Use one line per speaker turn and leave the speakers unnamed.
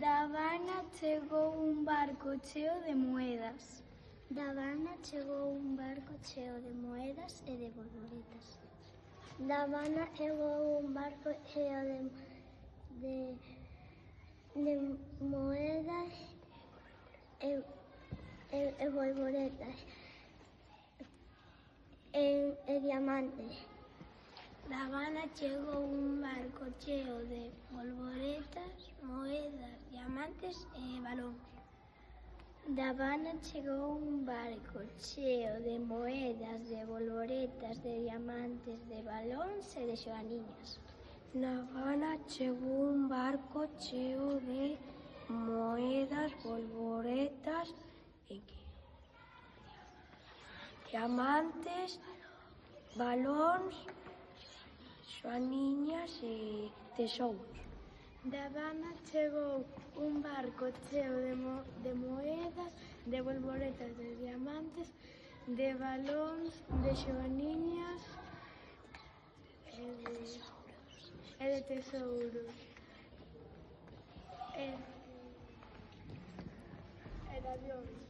Da Habana chegou un barco cheo de moedas.
Da Habana chegou un barco cheo de moedas e de borboletas. Da Habana chegou un barco cheo de moedas e borboletas e diamantes.
Da Habana chegou un barco cheo de borboletas, moedas, diamantes e balóns. Da Habana chegou un barco cheo de moedas, de bolboretas, de diamantes, de balóns e de xoaniñas.
Na Habana chegou un barco cheo de moedas, bolboretas e diamantes, balóns, xoaniñas e tesouros.
Da Habana chegou un barco cheo de moedas, de bolboretas, de diamantes, de balóns, de xoaniñas e de tesouros. E de avións.